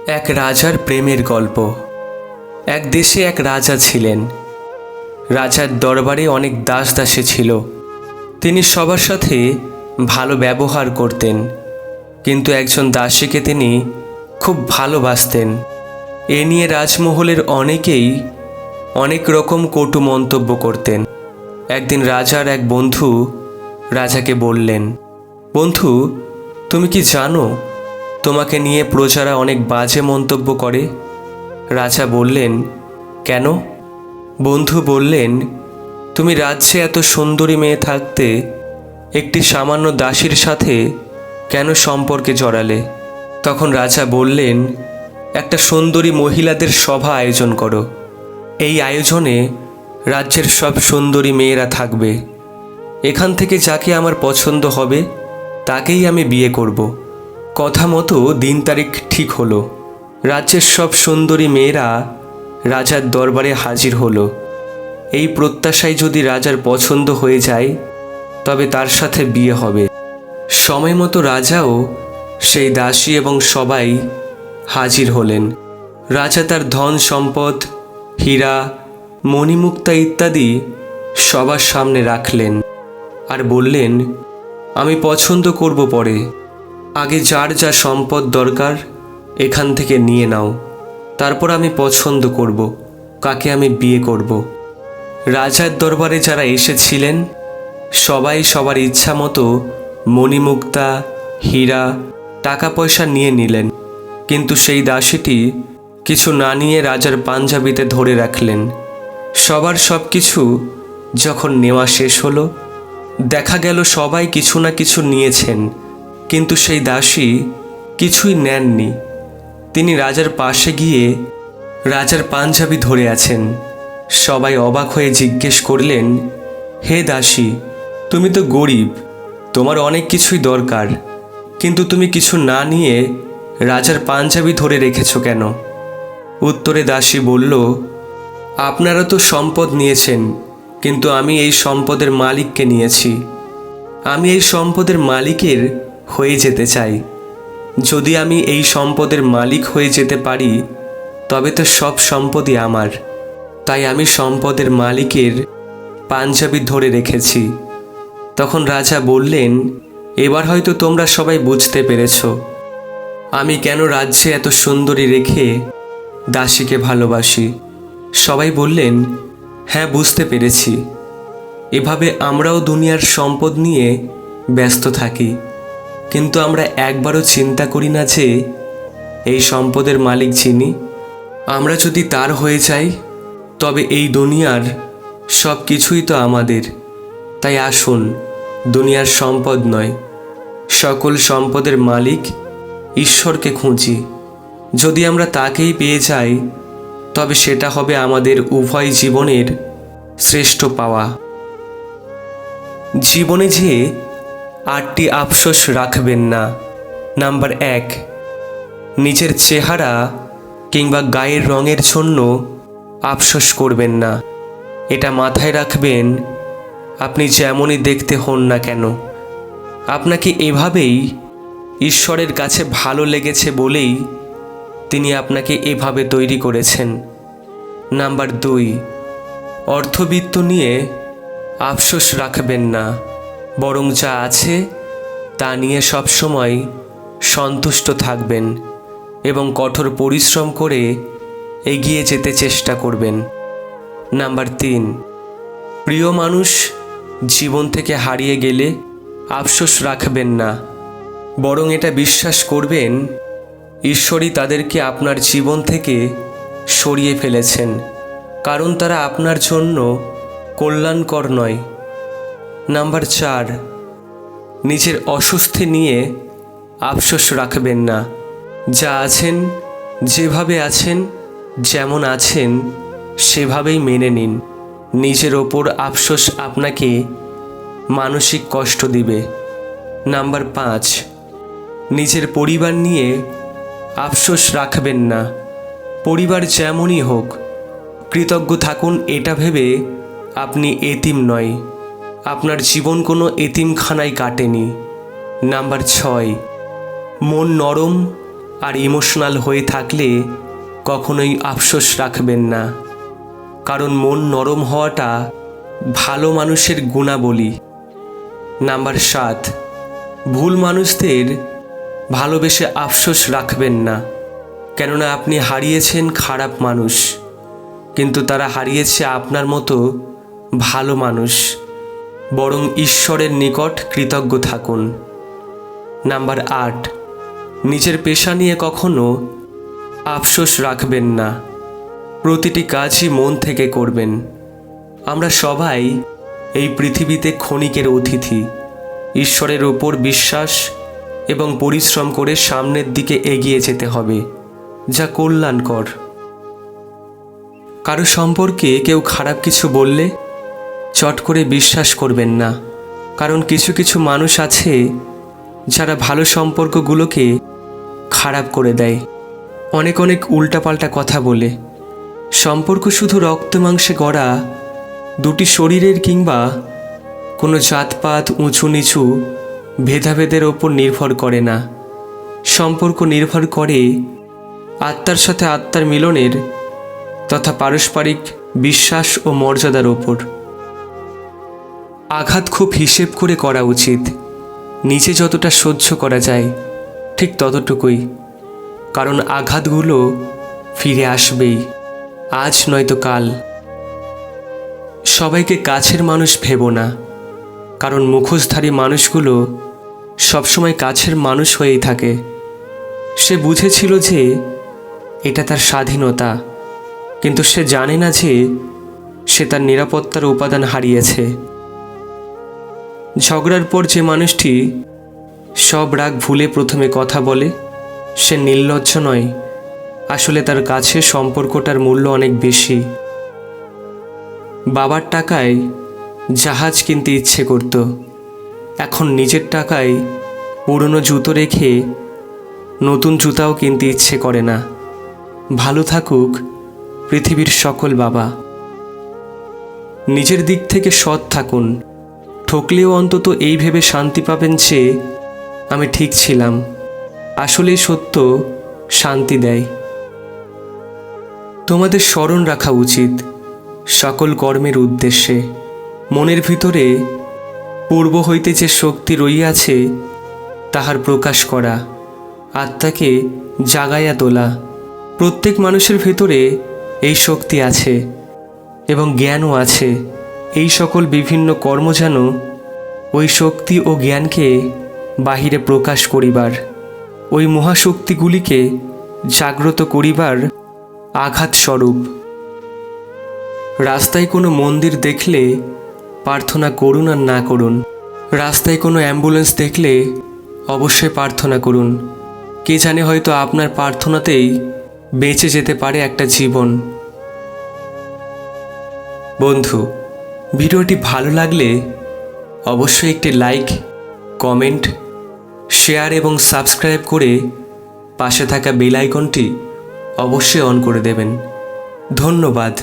এক রাজার প্রেমের গল্প। এক দেশে এক রাজা ছিলেন। রাজার দরবারে অনেক দাস দাসী ছিল। তিনি সবার সাথে ভালো ব্যবহার করতেন, কিন্তু একজন দাসীকে তিনি খুব ভালোবাসতেন। এ নিয়ে রাজমহলের অনেকেই অনেক রকম কটু মন্তব্য করতেন। একদিন রাজার এক বন্ধু রাজাকে বললেন, বন্ধু, তুমি কি জানো তোমাকে নিয়ে প্রজারা অনেক বাজে মন্তব্য করে? রাজা বললেন, কেন? বন্ধু বললেন, তুমি রাজ্যে এত সুন্দরী মেয়ে থাকতে একটি সামান্য দাসীর সাথে কেন সম্পর্কে জড়ালে? তখন রাজা বললেন, একটা সুন্দরী মহিলাদের সভা আয়োজন করো। এই আয়োজনে রাজ্যের সব সুন্দরী মেয়েরা থাকবে। এখান থেকে যাকে আমার পছন্দ হবে তাকেই আমি বিয়ে করব। কথা মতো দিন তারিখ ঠিক হলো। রাজ্যের সব সুন্দরী মেয়েরা রাজার দরবারে হাজির হলো। এই প্রত্যাশায় যদি রাজার পছন্দ হয়ে যায় তবে তার সাথে বিয়ে হবে। সময় মতো রাজাও সেই দাসী এবং সবাই হাজির হলেন। রাজা তার ধন সম্পদ, হীরা, মণিমুক্তা ইত্যাদি সবার সামনে রাখলেন আর বললেন, আমি পছন্দ করব পরে। আগে যার যা সম্পদ দরকার এখান থেকে নিয়ে নাও, তারপর আমি পছন্দ করব কাকে আমি বিয়ে করব। রাজার দরবারে যারা এসেছিলেন সবাই সবার ইচ্ছা মতো মণিমুক্তা, হীরা, টাকা পয়সা নিয়ে নিলেন, কিন্তু সেই দাসীটি কিছু না নিয়ে রাজার পাঞ্জাবিতে ধরে রাখলেন। সবার সব কিছু যখন নেওয়া শেষ হলো, দেখা গেল সবাই কিছু না কিছু নিয়েছেন, কিন্তু সেই দাসী কিছুই নেননি। তিনি রাজার পাশে গিয়ে রাজার পাঞ্জাবি ধরে আছেন। সবাই অবাক হয়ে জিজ্ঞেস করলেন, হে দাসী, তুমি তো গরিব, তোমার অনেক কিছুই দরকার, কিন্তু তুমি কিছু না নিয়ে রাজার পাঞ্জাবি ধরে রেখেছ কেন? উত্তরে দাসী বলল, আপনারা তো সম্পদ নিয়েছেন, কিন্তু আমি এই সম্পদের মালিককে নিয়েছি। আমি এই সম্পদের মালিকের হয়ে যেতে চাই। যদি আমি এই সম্পদের মালিক হয়ে যেতে পারি তবে তো সব সম্পদই আমার। তাই আমি সম্পদের মালিকের পাঞ্জাবি ধরে রেখেছি। তখন রাজা বললেন, এবার হয়তো তোমরা সবাই বুঝতে পেরেছ আমি কেন রাজ্যে এত সুন্দরী রেখে দাসীকে ভালোবাসি। সবাই বললেন, হ্যাঁ, বুঝতে পেরেছি। এভাবে আমরাও দুনিয়ার সম্পদ নিয়ে ব্যস্ত থাকি, কিন্তু আমরা একবারও চিন্তা করি না যে এই সম্পদের মালিক যিনি, আমরা যদি তার হয়ে যাই তবে এই দুনিয়ার সব কিছুই তো আমাদের। তাই আসুন, দুনিয়ার সম্পদ নয়, সকল সম্পদের মালিক ঈশ্বরকে খুঁজি। যদি আমরা তাকেই পেয়ে যাই তবে সেটা হবে আমাদের উভয় জীবনের শ্রেষ্ঠ পাওয়া। জীবনে যে 8টি আফসোস রাখবেন না। নাম্বার 1, নিজের চেহারা কিংবা গায়ের রঙের জন্য আফসোস করবেন না। এটা মাথায় রাখবেন, আপনি যেমনই দেখতে হন না কেন, আপনাকে এভাবেই ঈশ্বরের কাছে ভালো লেগেছে বলেই তিনি আপনাকে এভাবে তৈরি করেছেন। নাম্বার 2, অর্থবিত্ত নিয়ে আফসোস রাখবেন না, বরং যা আছে তা নিয়ে সবসময় সন্তুষ্ট থাকবেন এবং কঠোর পরিশ্রম করে এগিয়ে যেতে চেষ্টা করবেন। নাম্বার 3, প্রিয় মানুষ জীবন থেকে হারিয়ে গেলে আফসোস রাখবেন না, বরং এটা বিশ্বাস করবেন ঈশ্বরই তাদেরকে আপনার জীবন থেকে সরিয়ে ফেলেছেন, কারণ তারা আপনার জন্য কল্যাণকর নয়। নাম্বার 4, নিজের অস্বস্তি নিয়ে আফসোস রাখবেন না। যা আছেন, যেভাবে আছেন, যেমন আছেন সেভাবেই মেনে নিন। নিজের ওপর আফসোস আপনাকে মানসিক কষ্ট দিবে। নাম্বার 5, নিজের পরিবার নিয়ে আফসোস রাখবেন না। পরিবার যেমনই হোক, কৃতজ্ঞ থাকুন এটা ভেবে আপনি এতিম নয়, আপনার জীবন কোনো এতিমখানায় কাটেনি। নাম্বার 6, মন নরম আর ইমোশনাল হয়ে থাকলে কখনোই আফসোস রাখবেন না, কারণ মন নরম হওয়াটা ভালো মানুষের গুণাবলী। নাম্বার 7, ভুল মানুষদের ভালোবেসে আফসোস রাখবেন না, কেননা আপনি হারিয়েছেন খারাপ মানুষ, কিন্তু তারা হারিয়েছে আপনার মতো ভালো মানুষ। বরং ঈশ্বরের নিকট কৃতজ্ঞ থাকুন। নাম্বার 8, নিজের পেশা নিয়ে কখনো আফসোস রাখবেন না, প্রতিটি কাজই মন থেকে করবেন। আমরা সবাই এই পৃথিবীতে ক্ষণিকের অতিথি। ঈশ্বরের ওপর বিশ্বাস এবং পরিশ্রম করে সামনের দিকে এগিয়ে যেতে হবে, যা কল্যাণকর। কারো সম্পর্কে কেউ খারাপ কিছু বললে চট করে বিশ্বাস করবেন না, কারণ কিছু কিছু মানুষ আছে যারা ভালো সম্পর্কগুলোকে খারাপ করে দেয়। অনেক অনেক উল্টাপাল্টা কথা বলে। সম্পর্ক শুধু রক্ত মাংসে গড়া দুটি শরীরের কিংবা কোনো জাতপাত উঁচু নিচু ভেদাভেদের ওপর নির্ভর করে না। সম্পর্ক নির্ভর করে আত্মার সাথে আত্মার মিলনের তথা পারস্পরিক বিশ্বাস ও মর্যাদার ওপর। আঘাত খুব হিসেব করে করা উচিত। নিজে যতটা সহ্য করা যায় ঠিক ততটুকুই, কারণ আঘাতগুলো ফিরে আসবেই, আজ নয়তো কাল। সবাইকে কাছের মানুষ ভেবো না, কারণ মুখোশধারী মানুষগুলো সবসময় কাছের মানুষ হয়েই থাকে। সে বুঝেছিল যে এটা তার স্বাধীনতা, কিন্তু সে জানে না যে সে তার নিরাপত্তার উপাদান হারিয়েছে। ঝগড়ার পর যে মানুষটি সব রাগ ভুলে প্রথমে কথা বলে সে নির্লজ্জ নয়, আসলে তার কাছে সম্পর্কটার মূল্য অনেক বেশি। বাবার টাকায় জাহাজ কিনতে ইচ্ছে করত, এখন নিজের টাকায় পুরনো জুতো রেখে নতুন জুতাও কিনতে ইচ্ছে করে না। ভালো থাকুক পৃথিবীর সকল বাবা। নিজের দিক থেকে সৎ থাকুন, ঠকলেও অন্তত এই ভেবে শান্তি পাবেন যে আমি ঠিক ছিলাম। আসলেই সত্য শান্তি দেয়। তোমাদের স্মরণ রাখা উচিত সকল কর্মের উদ্দেশ্যে মনের ভিতরে পূর্ব হইতে যে শক্তি রইয়াছে তাহার প্রকাশ করা, আত্মাকে জাগাইয়া তোলা। প্রত্যেক মানুষের ভেতরে এই শক্তি আছে এবং জ্ঞানও আছে। এই সকল বিভিন্ন কর্ম যেন ওই শক্তি ও জ্ঞানকে বাহিরে প্রকাশ করিবার, ওই মহাশক্তিগুলিকে জাগ্রত করিবার আঘাত স্বরূপ। রাস্তায় কোনো মন্দির দেখলে প্রার্থনা করুন আর না করুন, রাস্তায় কোনো অ্যাম্বুলেন্স দেখলে অবশ্যই প্রার্থনা করুন। কে জানে, হয়তো আপনার প্রার্থনাতেই বেঁচে যেতে পারে একটা জীবন। বন্ধু, ভিডিওটি ভালো লাগলে অবশ্যই একটি লাইক, কমেন্ট, শেয়ার এবং সাবস্ক্রাইব করে পাশে থাকা বেল আইকনটি অবশ্যই অন করে দেবেন। ধন্যবাদ।